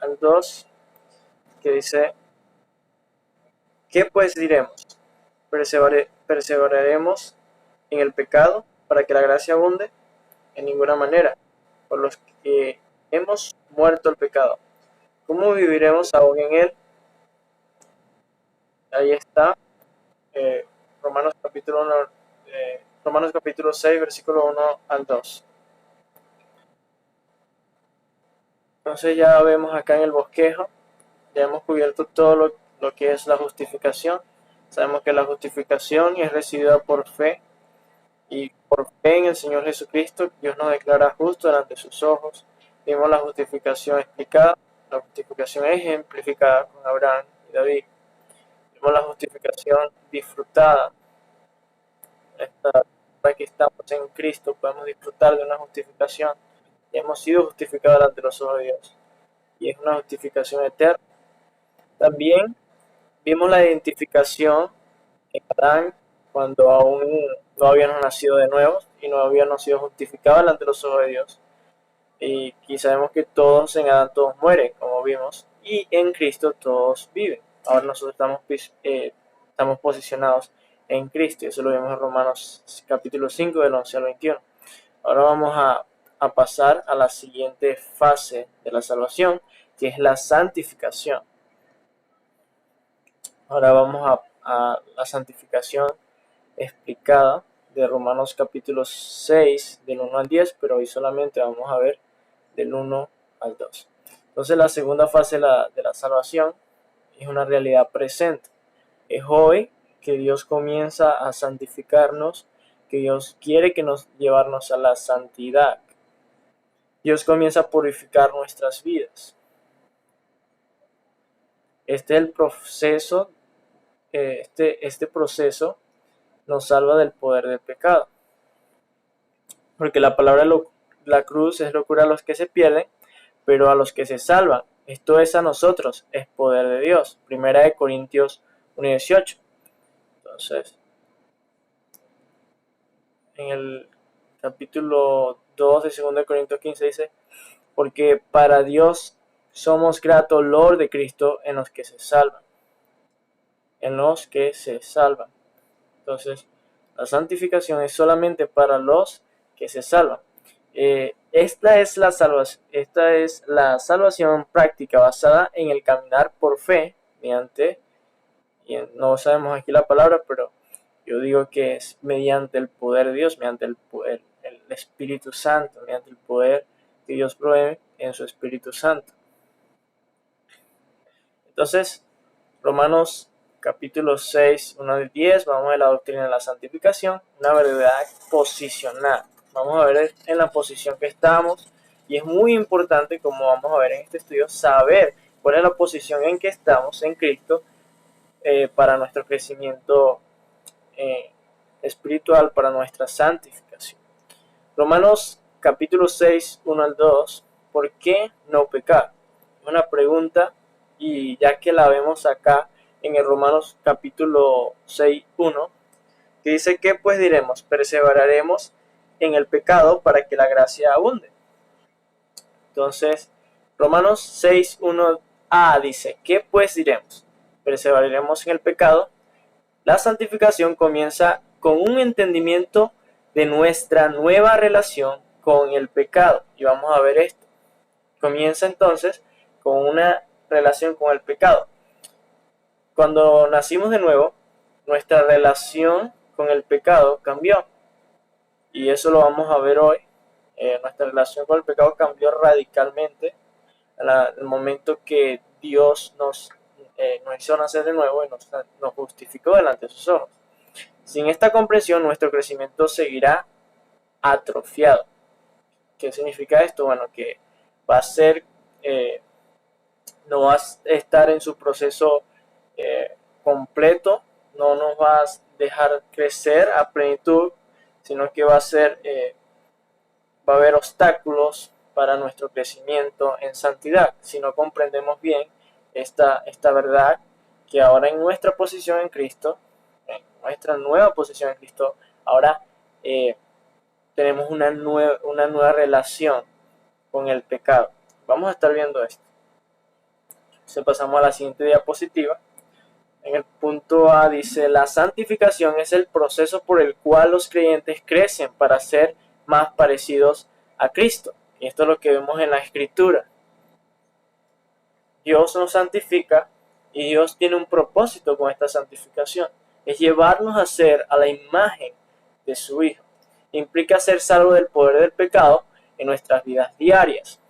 al 2, que dice, ¿qué pues diremos? ¿Perseveraremos en el pecado para que la gracia abunde? En ninguna manera, por los que hemos muerto el pecado. ¿Cómo viviremos aún en él? Ahí está, eh, Romanos capítulo 1, Romanos capítulo 6, versículo 1 al 2. Entonces ya vemos acá en el bosquejo, ya hemos cubierto todo lo que es la justificación. Sabemos que la justificación es recibida por fe, y por fe en el Señor Jesucristo, Dios nos declara justo delante de sus ojos. Vimos la justificación explicada, la justificación ejemplificada con Abraham y David. Vimos la justificación disfrutada. Para que estamos en Cristo podemos disfrutar de una justificación y hemos sido justificados delante de los ojos de Dios. Y es una justificación eterna. También vimos la identificación en Adán cuando aún no habíamos nacido de nuevo y no habíamos sido justificados delante de los ojos de Dios. Y sabemos que todos en Adán todos mueren, como vimos, y en Cristo todos viven. Ahora nosotros estamos posicionados en Cristo, y eso lo vemos en Romanos capítulo 5 del 11 al 21. Ahora vamos a pasar a la siguiente fase de la salvación, que es la santificación. Ahora vamos a la santificación explicada de Romanos capítulo 6 del 1 al 10, pero hoy solamente vamos a ver del 1 al 2. Entonces la segunda fase de la salvación es una realidad presente. Es hoy que Dios comienza a santificarnos, que Dios quiere que nos llevarnos a la santidad. Dios comienza a purificar nuestras vidas. Este es el proceso, este proceso nos salva del poder del pecado. Porque la palabra la cruz es locura a los que se pierden, pero a los que se salvan. Esto es a nosotros, es poder de Dios. Primera de Corintios 1:18. Entonces, en el capítulo 2 de 2 de Corintios 15 dice, porque para Dios somos grato olor de Cristo en los que se salvan. En los que se salvan. Entonces, la santificación es solamente para los que se salvan. Esta es la salvación práctica basada en el caminar por fe mediante, no sabemos aquí la palabra, pero yo digo que es mediante el poder de Dios, mediante el Espíritu Santo, mediante el poder que Dios provee en su Espíritu Santo. Entonces, Romanos capítulo 6, 1 al 10, vamos a ver la doctrina de la santificación, una verdad posicional. Vamos a ver en la posición que estamos, y es muy importante, como vamos a ver en este estudio, saber cuál es la posición en que estamos en Cristo para nuestro crecimiento espiritual, para nuestra santificación. Romanos capítulo 6, 1 al 2, ¿por qué no pecar? Es una pregunta, y ya que la vemos acá en el Romanos capítulo 6, 1, que dice, ¿qué pues diremos? Perseveraremos en el pecado para que la gracia abunde. Entonces, Romanos 6, 1a dice, ¿qué pues diremos? Perseveraremos en el pecado. La santificación comienza con un entendimiento de nuestra nueva relación con el pecado. Y vamos a ver esto. Comienza entonces con una relación con el pecado. Cuando nacimos de nuevo, nuestra relación con el pecado cambió. Y eso lo vamos a ver hoy. Nuestra relación con el pecado cambió radicalmente en el momento que Dios nos hizo nacer de nuevo y nos justificó delante de sus ojos. Sin esta comprensión, nuestro crecimiento seguirá atrofiado. ¿Qué significa esto? Bueno, que va a ser, no va a estar en su proceso completo, no nos va a dejar crecer a plenitud, sino que va a haber obstáculos para nuestro crecimiento en santidad. Si no comprendemos bien esta verdad, que ahora en nuestra posición en Cristo, en nuestra nueva posición en Cristo, ahora tenemos una nueva relación con el pecado. Vamos a estar viendo esto. Entonces pasamos a la siguiente diapositiva. En el punto A dice, la santificación es el proceso por el cual los creyentes crecen para ser más parecidos a Cristo. Y esto es lo que vemos en la Escritura. Dios nos santifica y Dios tiene un propósito con esta santificación. Es llevarnos a ser a la imagen de su Hijo. Implica ser salvo del poder del pecado en nuestras vidas diarias.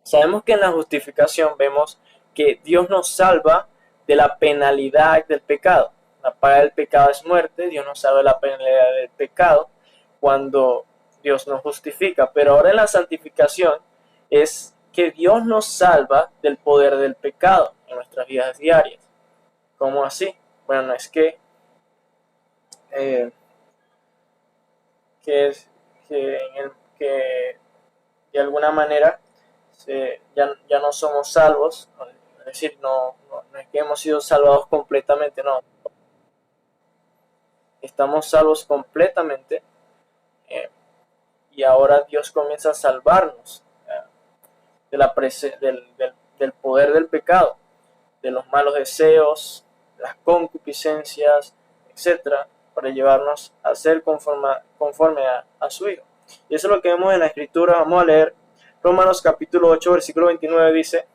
Sabemos que en la justificación vemos que Dios nos salva de la penalidad del pecado. La paga del pecado es muerte. Dios nos salva de la penalidad del pecado cuando Dios nos justifica. Pero ahora en la santificación es que Dios nos salva del poder del pecado en nuestras vidas diarias. ¿Cómo así? Bueno, es que de alguna manera ya no somos salvos, es decir, no es que hemos sido salvados completamente, no. Estamos salvos completamente y ahora Dios comienza a salvarnos del poder del pecado, de los malos deseos, las concupiscencias, etcétera, para llevarnos a ser conforme a su Hijo. Y eso es lo que vemos en la Escritura. Vamos a leer Romanos capítulo 8, versículo 29, dice,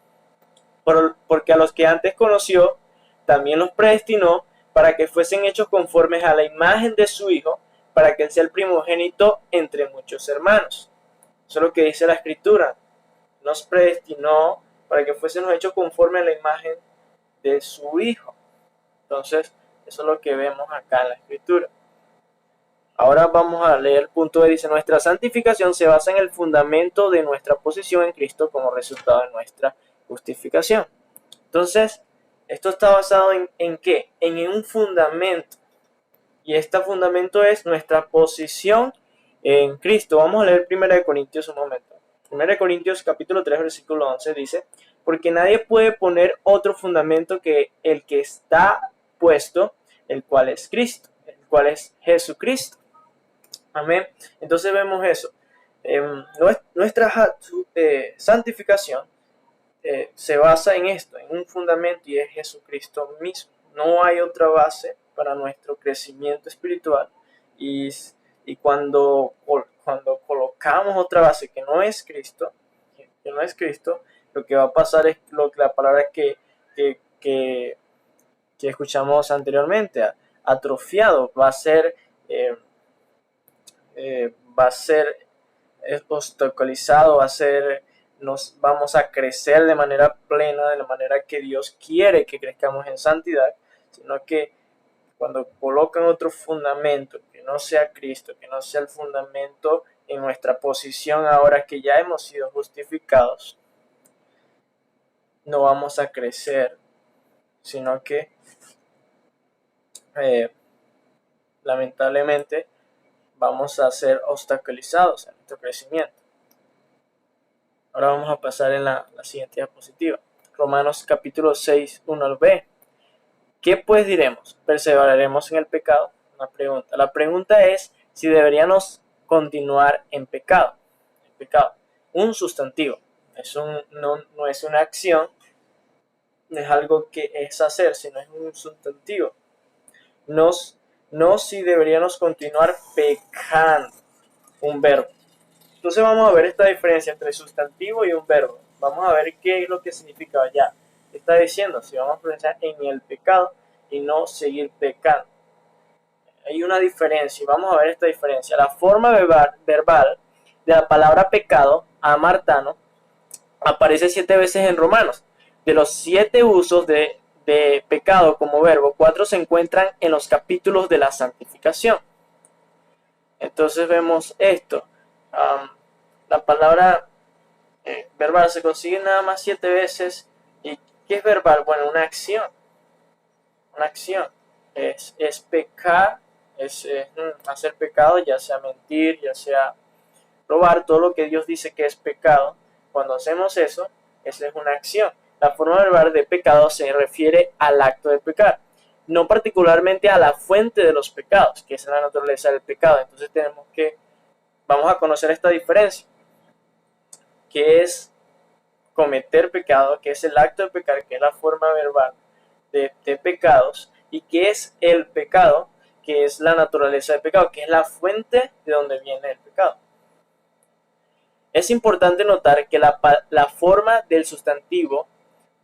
porque a los que antes conoció, también los predestinó para que fuesen hechos conformes a la imagen de su Hijo, para que él sea el primogénito entre muchos hermanos. Eso es lo que dice la Escritura. Nos predestinó para que fuésemos hechos conforme a la imagen de su Hijo. Entonces, eso es lo que vemos acá en la Escritura. Ahora vamos a leer el punto B. Dice, nuestra santificación se basa en el fundamento de nuestra posición en Cristo como resultado de nuestra justificación. Entonces, esto está basado ¿en qué? En un fundamento. Y este fundamento es nuestra posición en Cristo. Vamos a leer 1 Corintios un momento. 1 Corintios capítulo 3, versículo 11 dice, porque nadie puede poner otro fundamento que el que está puesto, el cual es Cristo, el cual es Jesucristo. Amén. Entonces vemos eso. Nuestra santificación se basa en esto, en un fundamento, y es Jesucristo mismo. No hay otra base para nuestro crecimiento espiritual. Y cuando colocamos otra base que no es Cristo, lo que va a pasar es lo que la palabra que escuchamos anteriormente, atrofiado, va a ser obstaculizado, nos vamos a crecer de manera plena, de la manera que Dios quiere que crezcamos en santidad, sino que cuando colocan otro fundamento que no sea Cristo, que no sea el fundamento en nuestra posición ahora que ya hemos sido justificados, no vamos a crecer, sino que lamentablemente vamos a ser obstaculizados en nuestro crecimiento. Ahora vamos a pasar en la siguiente diapositiva. Romanos capítulo 6, 1 al B. ¿Qué pues diremos? ¿Perseveraremos en el pecado? Una pregunta. La pregunta es si deberíamos continuar en pecado. El pecado, un sustantivo. No es una acción, no es algo que es hacer, sino es un sustantivo. No si deberíamos continuar pecando, un verbo. Entonces vamos a ver esta diferencia entre sustantivo y un verbo. Vamos a ver qué es lo que significa allá. Está diciendo, si vamos a pensar en el pecado y no seguir pecando. Hay una diferencia y vamos a ver esta diferencia. La forma verbal de la palabra pecado, amartano, aparece 7 veces en Romanos. De los 7 usos de pecado como verbo, 4 se encuentran en los capítulos de la santificación. Entonces vemos esto. La palabra verbal se consigue nada más 7 veces. ¿Y qué es verbal? Bueno, una acción. Una acción. Es pecar, es hacer pecado, ya sea mentir, ya sea robar, todo lo que Dios dice que es pecado. Cuando hacemos eso, esa es una acción. La forma verbal de pecado se refiere al acto de pecar, no particularmente a la fuente de los pecados, que es la naturaleza del pecado. Entonces vamos a conocer esta diferencia, que es cometer pecado, que es el acto de pecar, que es la forma verbal de pecados, y que es el pecado, que es la naturaleza del pecado, que es la fuente de donde viene el pecado. Es importante notar que la forma del sustantivo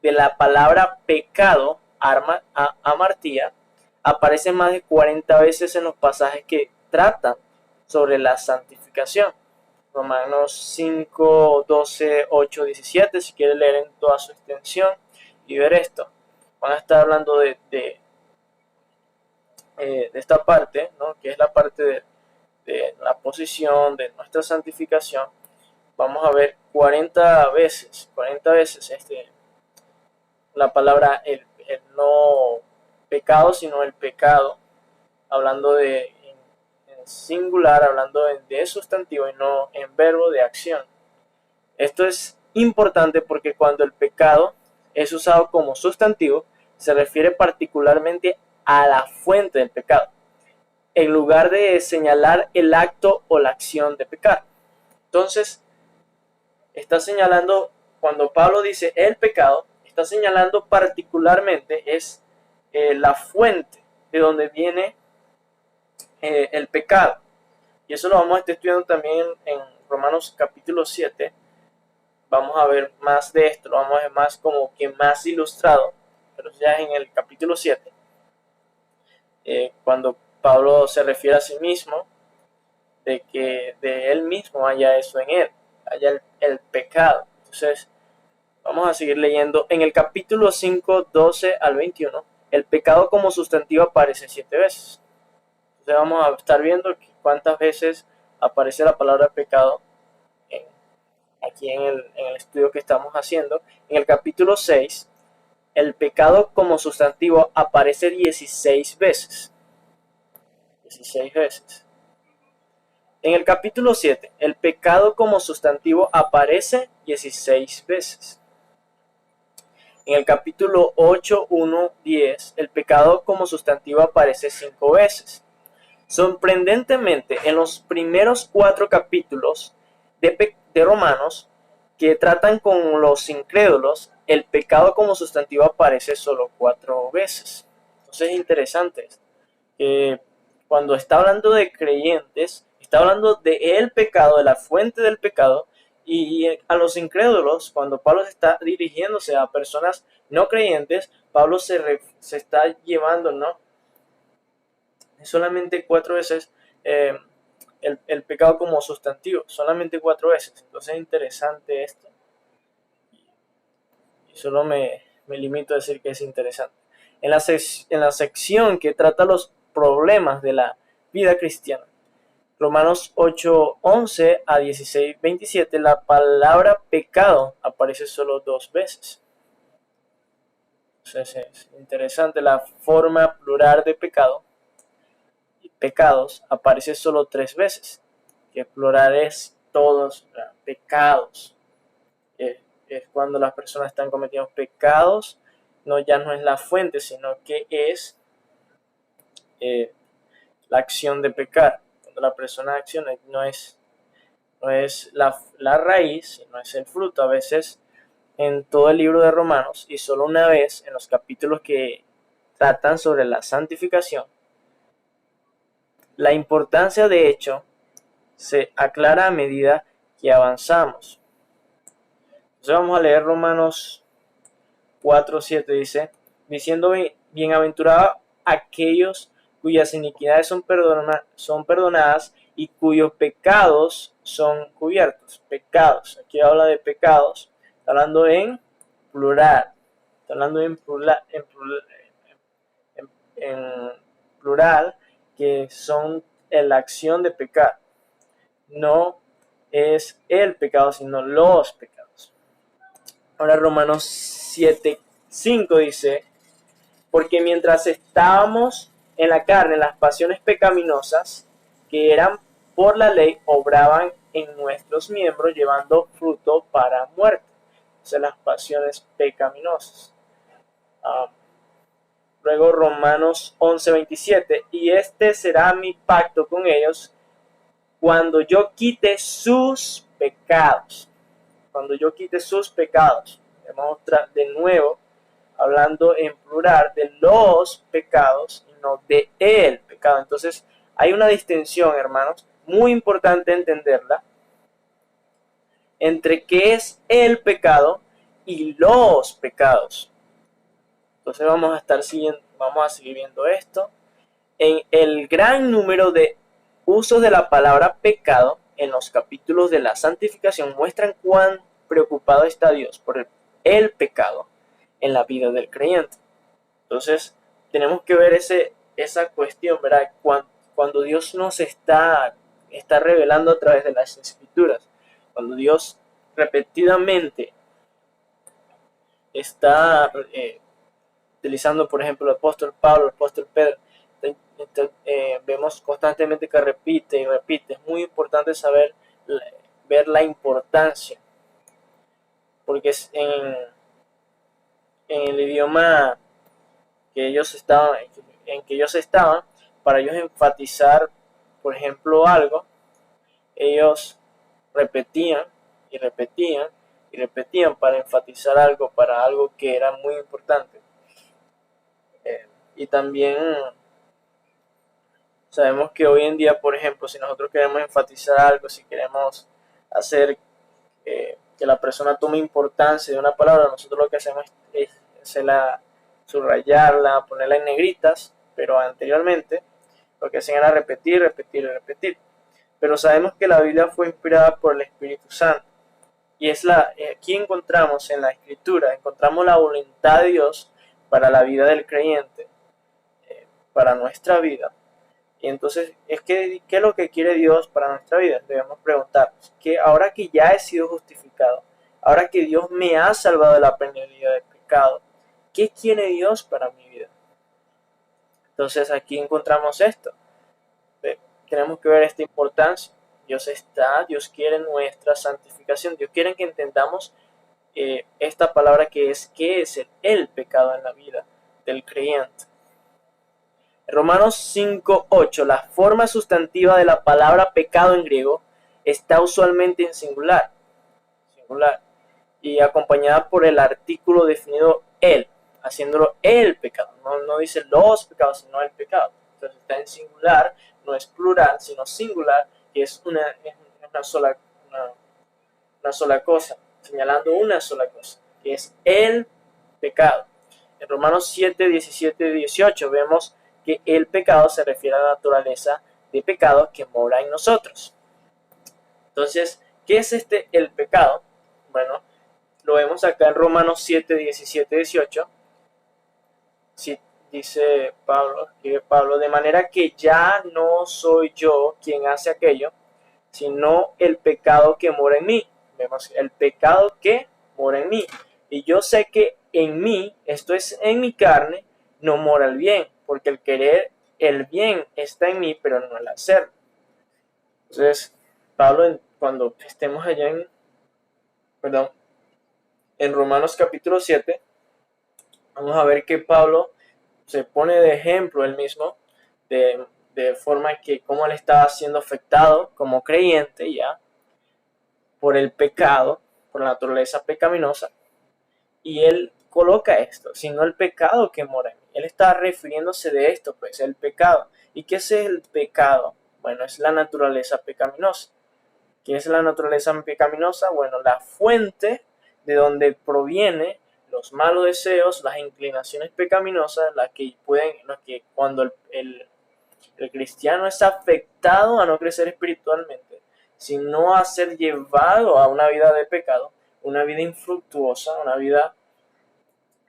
de la palabra pecado, amartía, aparece más de 40 veces en los pasajes que tratan sobre la santificación. Romanos 5, 12, 8, 17, si quiere leer en toda su extensión y ver esto. Van a estar hablando de esta parte, ¿no? Que es la parte de la posición, de nuestra santificación. Vamos a ver 40 veces la palabra el no pecado, sino el pecado, hablando en singular, hablando de sustantivo y no en verbo de acción. Esto es importante porque cuando el pecado es usado como sustantivo, se refiere particularmente a la fuente del pecado, en lugar de señalar el acto o la acción de pecar. Entonces, está señalando, cuando Pablo dice el pecado, está señalando particularmente es la fuente de donde viene el pecado. Y eso lo vamos a estar estudiando también en Romanos capítulo 7. Vamos a ver más de esto, lo vamos a ver más como que más ilustrado, pero ya en el capítulo 7, cuando Pablo se refiere a sí mismo, de que de él mismo haya eso en él, haya el pecado. Entonces, vamos a seguir leyendo. En el capítulo 5, 12 al 21, el pecado como sustantivo aparece 7 veces. Entonces vamos a estar viendo cuántas veces aparece la palabra pecado aquí en el estudio que estamos haciendo. En el capítulo 6, el pecado como sustantivo aparece 16 veces. 16 veces. En el capítulo 7, el pecado como sustantivo aparece 16 veces. En el capítulo 8, 1, 10, el pecado como sustantivo aparece 5 veces. Sorprendentemente, en los primeros 4 capítulos de Romanos, que tratan con los incrédulos, el pecado como sustantivo aparece solo 4 veces. Entonces es interesante que cuando está hablando de creyentes, está hablando de el pecado, de la fuente del pecado, y a los incrédulos, cuando Pablo está dirigiéndose a personas no creyentes, Pablo se está llevando, ¿no? Solamente 4 veces el pecado como sustantivo, solamente 4 veces. Entonces es interesante esto. Y solo me limito a decir que es interesante. En la sección que trata los problemas de la vida cristiana, Romanos 8, 11 a 16, 27, la palabra pecado aparece solo 2 veces. Entonces es interesante, la forma plural de pecado y pecados aparece solo 3 veces, que plural es todos pecados. Es cuando las personas están cometiendo pecados, ya no es la fuente, sino que es la acción de pecar. Cuando la persona acciona, no es la raíz, no es el fruto. A veces en todo el libro de Romanos, y solo una vez en los capítulos que tratan sobre la santificación, la importancia de hecho se aclara a medida que avanzamos. Entonces vamos a leer Romanos 4, 7, dice, diciendo, bienaventurados aquellos cuyas iniquidades son perdonadas y cuyos pecados son cubiertos. Pecados, aquí habla de pecados, está hablando en plural, en plural, que son la acción de pecar. No es el pecado, sino los pecados. Ahora Romanos 7, 5 dice, porque mientras estábamos en la carne, las pasiones pecaminosas que eran por la ley obraban en nuestros miembros llevando fruto para muerte. O sea, las pasiones pecaminosas. Luego Romanos 11, 27, y este será mi pacto con ellos cuando yo quite sus pecados. cuando yo quite sus pecados. Vamos de nuevo hablando en plural de los pecados y no de el pecado. Entonces hay una distinción, hermanos, muy importante entenderla entre qué es el pecado y los pecados. Entonces vamos a seguir viendo esto. En el gran número de usos de la palabra pecado en los capítulos de la santificación muestran cuán preocupado está Dios por el pecado en la vida del creyente. Entonces tenemos que ver esa cuestión, ¿verdad? Cuando Dios nos está revelando a través de las escrituras, cuando Dios repetidamente está utilizando, por ejemplo, el apóstol Pablo, el apóstol Pedro, vemos constantemente que repite y repite. Es muy importante ver la importancia, porque en el idioma en que ellos estaban, para ellos enfatizar, por ejemplo, algo, ellos repetían y repetían y repetían para enfatizar algo, para algo que era muy importante. Y también sabemos que hoy en día, por ejemplo, si nosotros queremos enfatizar algo, si queremos hacer que la persona tome importancia de una palabra, nosotros lo que hacemos es subrayarla, ponerla en negritas, pero anteriormente lo que hacían era repetir, repetir y repetir. Pero sabemos que la Biblia fue inspirada por el Espíritu Santo. Y aquí encontramos en la Escritura, encontramos la voluntad de Dios para la vida del creyente, para nuestra vida. Y entonces, ¿qué es lo que quiere Dios para nuestra vida? Debemos preguntarnos, que ahora que ya he sido justificado, ahora que Dios me ha salvado de la penalidad del pecado, ¿qué quiere Dios para mi vida? Entonces aquí encontramos esto. Tenemos que ver esta importancia. Dios quiere nuestra santificación. Dios quiere que entendamos esta palabra que es el pecado en la vida del creyente. Romanos 5:8, la forma sustantiva de la palabra pecado en griego está usualmente en singular, y acompañada por el artículo definido el, haciéndolo el pecado. No dice los pecados, sino el pecado. Entonces está en singular, no es plural, sino singular, que es una sola cosa, señalando una sola cosa, que es el pecado. En Romanos 7, 17 y 18 vemos que el pecado se refiere a la naturaleza de pecado que mora en nosotros. Entonces, ¿qué es el pecado? Bueno, lo vemos acá en Romanos 7, 17 y 18. Sí, dice Pablo, de manera que ya no soy yo quien hace aquello, sino el pecado que mora en mí. Vemos el pecado que mora en mí. Y yo sé que en mí, esto es en mi carne, no mora el bien, porque el querer el bien está en mí, pero no el hacerlo. Entonces, Pablo, cuando estemos allá en Romanos capítulo 7, vamos a ver que Pablo se pone de ejemplo él mismo, de forma que cómo él estaba siendo afectado como creyente ya por el pecado, por la naturaleza pecaminosa, y él coloca esto, sino el pecado que mora en mí. Él está refiriéndose de esto, pues, el pecado. ¿Y qué es el pecado? Bueno, es la naturaleza pecaminosa. ¿Qué es la naturaleza pecaminosa? Bueno, la fuente de donde proviene los malos deseos, las inclinaciones pecaminosas, las que cuando el cristiano es afectado a no crecer espiritualmente, sino a ser llevado a una vida de pecado, una vida infructuosa, una vida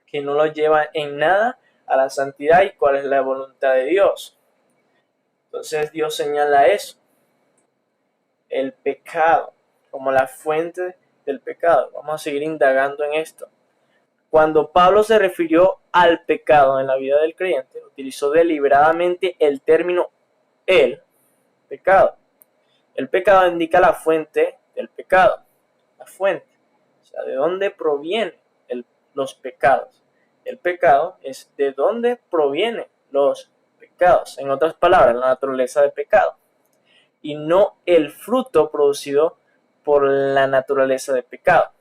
que no lo lleva en nada a la santidad y cuál es la voluntad de Dios. Entonces Dios señala eso, el pecado, como la fuente del pecado. Vamos a seguir indagando en esto. Cuando Pablo se refirió al pecado en la vida del creyente, utilizó deliberadamente el término el pecado. El pecado indica la fuente del pecado, la fuente, o sea, de dónde provienen los pecados. El pecado es de dónde provienen los pecados, en otras palabras, la naturaleza del pecado, y no el fruto producido por la naturaleza del pecado.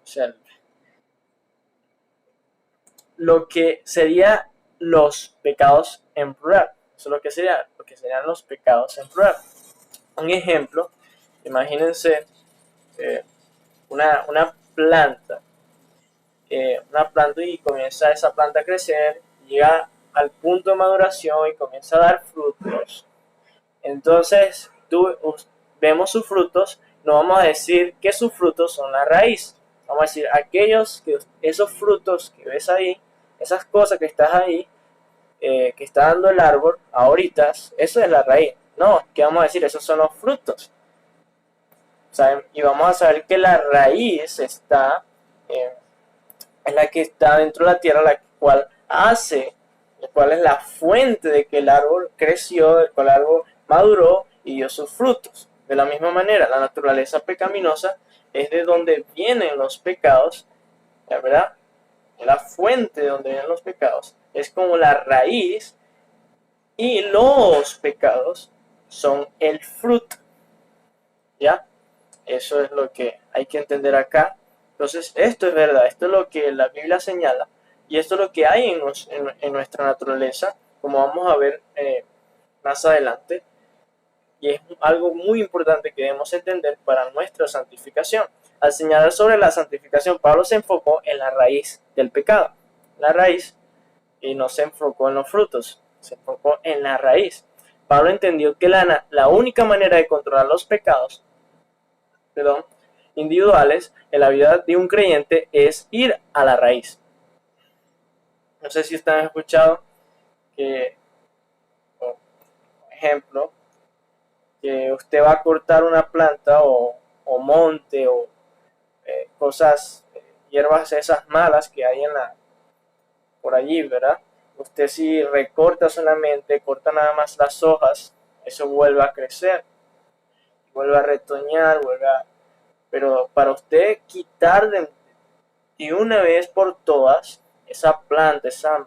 sea, lo que sería los pecados en plural. Eso es lo que serían los pecados en plural. Un ejemplo, imagínense una planta, y comienza esa planta a crecer, llega al punto de maduración y comienza a dar frutos. Entonces, vemos sus frutos, no vamos a decir que sus frutos son la raíz. Vamos a decir, esos frutos que ves ahí, esas cosas que estás ahí, que está dando el árbol ahorita, eso es la raíz. No, ¿qué vamos a decir? Esos son los frutos. ¿Saben? Y vamos a saber que la raíz está es la que está dentro de la tierra, la cual es la fuente de que el árbol creció, de que el árbol maduró y dio sus frutos. De la misma manera, la naturaleza pecaminosa es de donde vienen los pecados, ¿verdad? La fuente de donde vienen los pecados es como la raíz, y los pecados son el fruto. ¿Ya? Eso es lo que hay que entender acá. Entonces, esto es verdad, esto es lo que la Biblia señala, y esto es lo que hay en nuestra naturaleza, como vamos a ver más adelante, y es algo muy importante que debemos entender para nuestra santificación. Al señalar sobre la santificación, Pablo se enfocó en la raíz del pecado, la raíz, y no se enfocó en los frutos, se enfocó en la raíz. Pablo entendió que la única manera de controlar los pecados, individuales en la vida de un creyente es ir a la raíz. No sé si ustedes han escuchado que, por ejemplo, que usted va a cortar una planta o monte o cosas, hierbas esas malas que hay por allí, ¿verdad? Usted si recorta solamente, corta nada más las hojas, eso vuelve a crecer, vuelve a retoñar, pero para usted quitar de una vez por todas esa planta, esa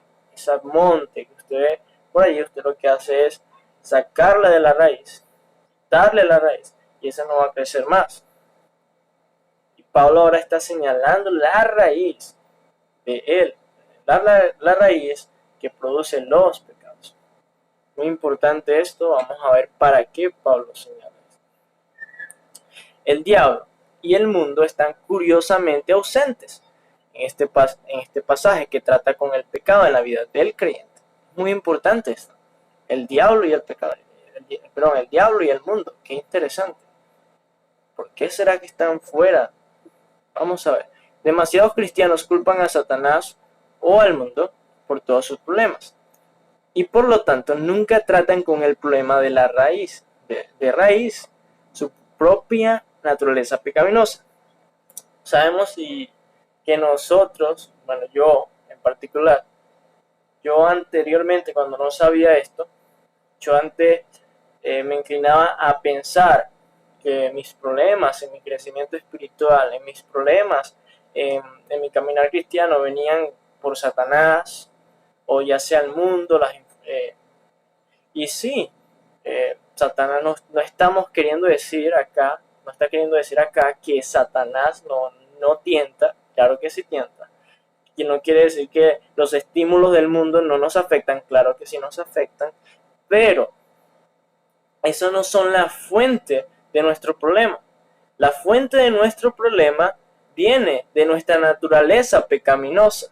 monte que usted ve por allí, usted lo que hace es sacarla de la raíz, darle la raíz, y esa no va a crecer más. Y Pablo ahora está señalando la raíz de él, la raíz que produce los pecados. Muy importante esto, vamos a ver para qué Pablo señala esto. El diablo y el mundo están curiosamente ausentes en este pasaje que trata con el pecado en la vida del creyente. Muy importante esto. El diablo y el pecado. El diablo y el mundo. Qué interesante. ¿Por qué será que están fuera? Vamos a ver. Demasiados cristianos culpan a Satanás o al mundo por todos sus problemas. Y por lo tanto nunca tratan con el problema de la raíz. De raíz. Su propia naturaleza pecaminosa. Sabemos que nosotros, bueno, yo en particular, yo anteriormente cuando no sabía esto, yo antes me inclinaba a pensar que mis problemas en mi crecimiento espiritual, en mis problemas en mi caminar cristiano venían por Satanás o ya sea el mundo, y sí, Satanás no estamos queriendo decir acá, no está queriendo decir acá que Satanás no tienta, claro que sí tienta. Y no quiere decir que los estímulos del mundo no nos afectan, claro que sí nos afectan, pero eso no son la fuente de nuestro problema. La fuente de nuestro problema viene de nuestra naturaleza pecaminosa,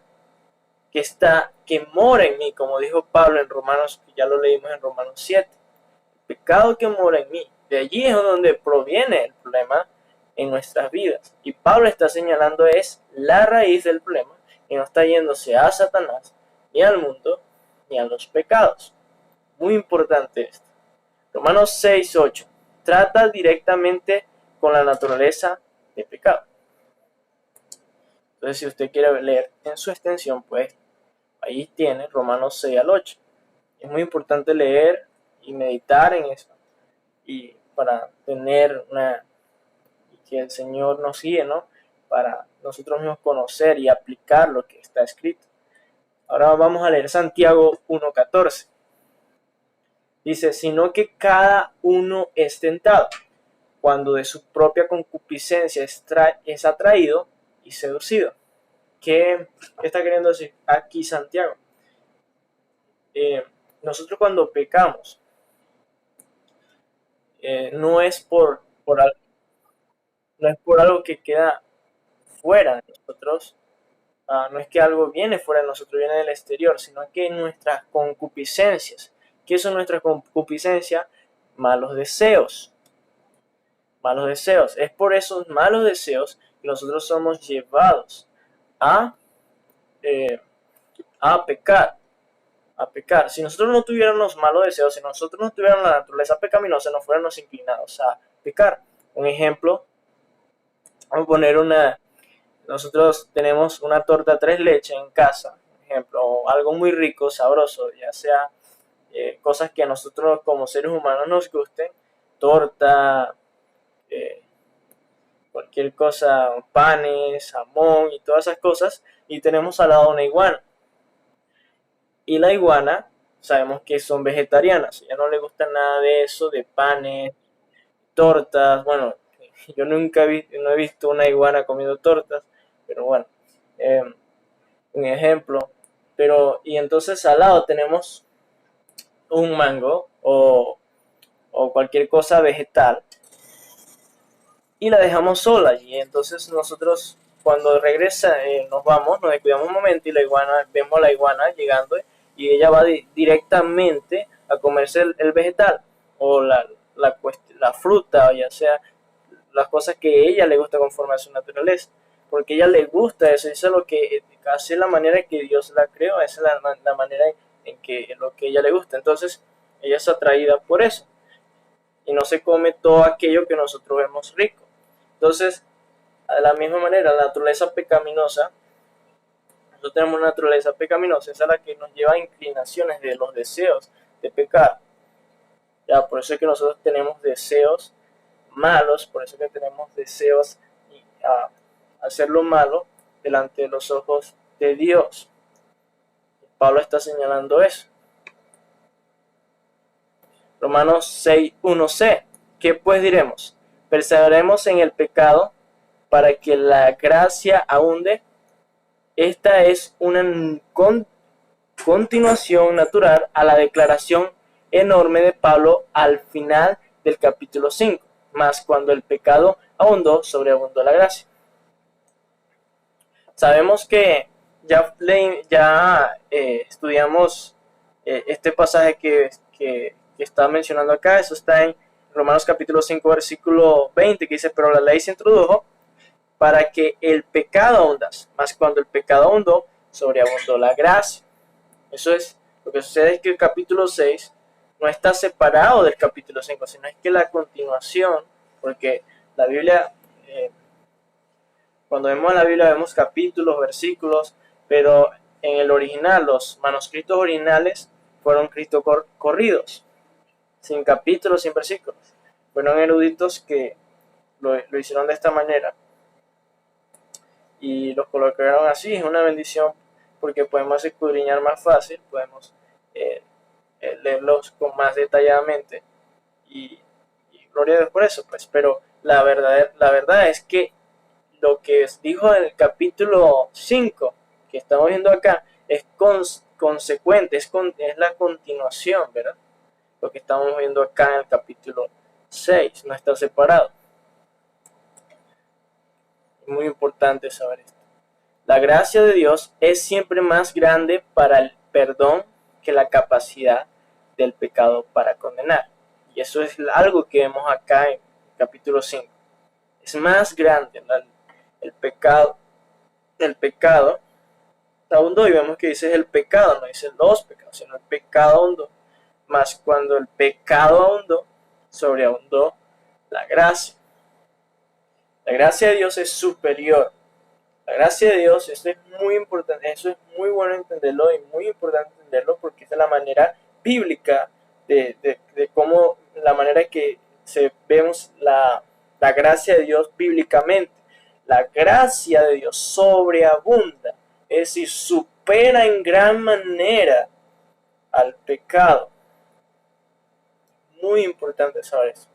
que mora en mí, como dijo Pablo en Romanos, que ya lo leímos en Romanos 7. El pecado que mora en mí, de allí es donde proviene el problema en nuestras vidas. Y Pablo está señalando es la raíz del problema, y no está yéndose a Satanás, ni al mundo, ni a los pecados. Muy importante esto. Romanos 6:8 trata directamente con la naturaleza de pecado. Entonces, si usted quiere leer en su extensión, pues ahí tiene Romanos 6-8. Es muy importante leer y meditar en eso, y para tener que el Señor nos guíe, ¿no? Para nosotros mismos conocer y aplicar lo que está escrito. Ahora vamos a leer Santiago 1:14. Dice, sino que cada uno es tentado cuando de su propia concupiscencia es atraído y seducido. ¿Qué está queriendo decir aquí Santiago? Nosotros cuando pecamos, no es no es por algo que queda fuera de nosotros, no es que algo viene fuera de nosotros, viene del exterior, sino que nuestras concupiscencias. ¿Qué son nuestras concupiscencias? Malos deseos. Malos deseos. Es por esos malos deseos que nosotros somos llevados a, eh, a pecar. A pecar. Si nosotros no tuviéramos malos deseos, si nosotros no tuviéramos la naturaleza pecaminosa, no fuéramos inclinados a pecar. Un ejemplo, vamos a poner nosotros tenemos una torta tres leches en casa, por ejemplo, o algo muy rico, sabroso, ya sea cosas que a nosotros como seres humanos nos gusten, torta, eh, cualquier cosa, panes, jamón y todas esas cosas, y tenemos al lado una iguana. Y la iguana, sabemos que son vegetarianas, ya no le gusta nada de eso, de panes, tortas, bueno, yo nunca no he visto una iguana comiendo tortas, pero bueno, eh, un ejemplo. Pero, y entonces al lado tenemos un mango o cualquier cosa vegetal y la dejamos sola. Y entonces nosotros cuando regresa, nos vamos, nos descuidamos un momento y la iguana, vemos la iguana llegando y ella va directamente a comerse el vegetal o la fruta, o ya sea las cosas que a ella le gusta conforme a su naturaleza, porque a ella le gusta eso, eso es lo que hace, la manera que Dios la creó, esa es la manera en que lo que a ella le gusta, entonces ella es atraída por eso y no se come todo aquello que nosotros vemos rico. Entonces, de la misma manera, la naturaleza pecaminosa, nosotros tenemos una naturaleza pecaminosa, esa es la que nos lleva a inclinaciones de los deseos de pecar. Ya, por eso es que nosotros tenemos deseos malos, por eso que tenemos deseos a hacer lo malo delante de los ojos de Dios. Pablo está señalando eso. Romanos 6:1c. ¿Qué pues diremos? ¿Perseveraremos en el pecado para que la gracia abunde? Esta es una continuación natural a la declaración enorme de Pablo al final del capítulo 5. Mas cuando el pecado abundó, sobreabundó la gracia. Sabemos que ya estudiamos este pasaje que está mencionando acá, eso está en Romanos capítulo 5, versículo 20, que dice, pero la ley se introdujo para que el pecado abundase, mas cuando el pecado abundó, sobreabundó la gracia. Eso es, lo que sucede es que el capítulo 6 no está separado del capítulo 5, sino es que la continuación, porque la Biblia, cuando vemos la Biblia vemos capítulos, versículos, pero en el original, los manuscritos originales fueron escritos corridos, sin capítulos, sin versículos. Fueron eruditos que lo hicieron de esta manera y los colocaron así. Es una bendición porque podemos escudriñar más fácil, podemos leerlos con más detalladamente y gloria a Dios por eso, pues. Pero la verdad es que lo que dijo en el capítulo 5 que estamos viendo acá es consecuente, es la continuación, ¿verdad? Lo que estamos viendo acá en el capítulo 6 no está separado. Es muy importante saber esto. La gracia de Dios es siempre más grande para el perdón que la capacidad del pecado para condenar. Y eso es algo que vemos acá en el capítulo 5. Es más grande el pecado abundó, y vemos que dice el pecado, no dice los pecados, sino el pecado abundó. Mas cuando el pecado abundó, sobreabundó la gracia. La gracia de Dios es superior. La gracia de Dios, esto es muy importante, eso es muy bueno entenderlo y muy importante entenderlo porque esta es la manera bíblica de cómo, la manera que vemos la gracia de Dios bíblicamente. La gracia de Dios sobreabunda, es decir, supera en gran manera al pecado. Muy importante saber eso,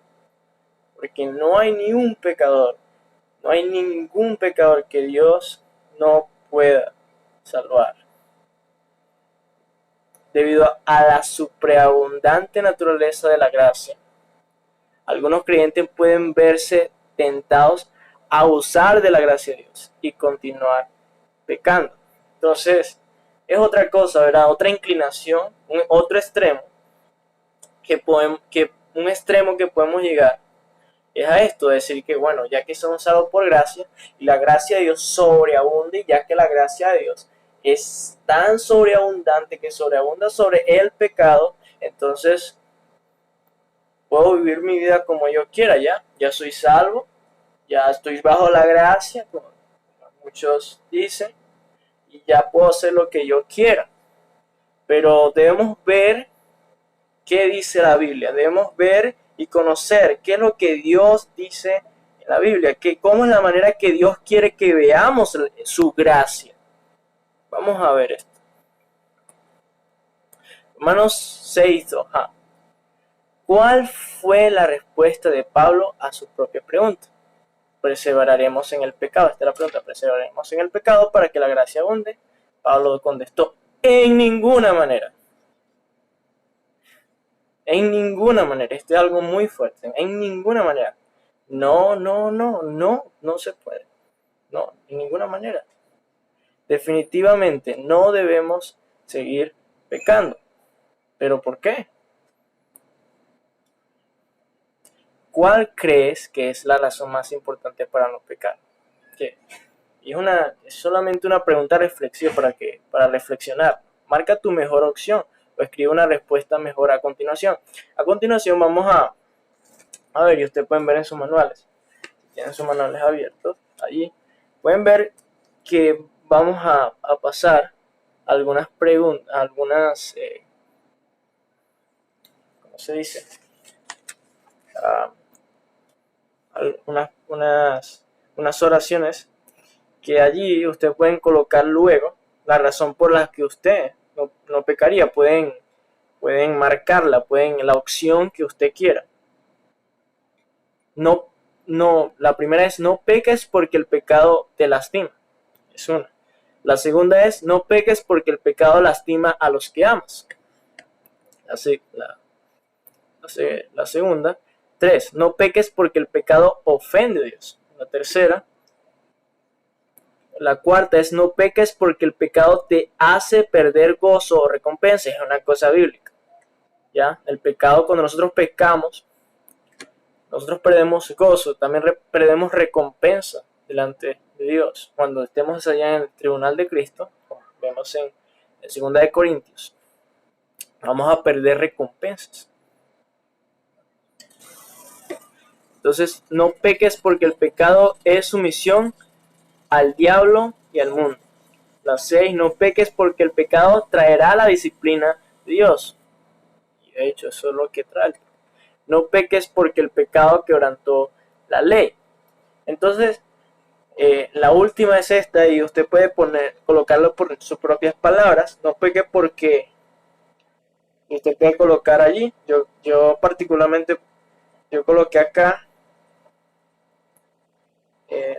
porque no hay ni un pecador, No hay ningún pecador que Dios no pueda salvar. Debido a la superabundante naturaleza de la gracia, algunos creyentes pueden verse tentados a abusar de la gracia de Dios y continuar pecando. Entonces, es otra cosa, ¿verdad? Otra inclinación, otro extremo un extremo que podemos llegar es a esto, decir que bueno, ya que somos salvos por gracia y la gracia de Dios sobreabunde, ya que la gracia de Dios es tan sobreabundante que sobreabunda sobre el pecado, entonces puedo vivir mi vida como yo quiera, ya soy salvo, ya estoy bajo la gracia, como muchos dicen, y ya puedo hacer lo que yo quiera. Pero debemos ver qué dice la Biblia, debemos ver y conocer qué es lo que Dios dice en la Biblia, cómo es la manera que Dios quiere que veamos su gracia. Vamos a ver esto. Romanos 6:2. ¿Cuál fue la respuesta de Pablo a su propia pregunta? Perseveraremos en el pecado. Esta es la pregunta. ¿Perseveraremos en el pecado para que la gracia abunde? Pablo contestó, en ninguna manera. En ninguna manera. Esto es algo muy fuerte. En ninguna manera. No se puede. No, en ninguna manera. Definitivamente no debemos seguir pecando. ¿Pero por qué? ¿Cuál crees que es la razón más importante para no pecar? ¿Qué? Y es solamente una pregunta reflexiva para reflexionar. Marca tu mejor opción o escribe una respuesta mejor a continuación. A continuación vamos a ver, y ustedes pueden ver en sus manuales. Si tienen sus manuales abiertos, allí pueden ver que vamos a pasar algunas preguntas, ¿cómo se dice? Unas oraciones que allí ustedes pueden colocar luego la razón por la que usted no pecaría. Pueden marcarla, la opción que usted quiera. La primera es no peques porque el pecado te lastima. Es una. La segunda es no peques porque el pecado lastima a los que amas. La segunda. 3. No peques porque el pecado ofende a Dios. La tercera. La cuarta es no peques porque el pecado te hace perder gozo o recompensa. Es una cosa bíblica. ¿Ya? El pecado, cuando nosotros pecamos, nosotros perdemos gozo, también perdemos recompensa delante de Dios. Cuando estemos allá en el tribunal de Cristo, como vemos en 2 de Corintios, vamos a perder recompensas. Entonces, no peques porque el pecado es sumisión al diablo y al mundo. La 6, no peques porque el pecado traerá la disciplina de Dios. Y de hecho, eso es lo que trae. No peques porque el pecado quebrantó la ley. Entonces, la última es esta y usted puede colocarlo por sus propias palabras. No peque porque usted puede colocar allí. Yo particularmente, yo coloqué acá.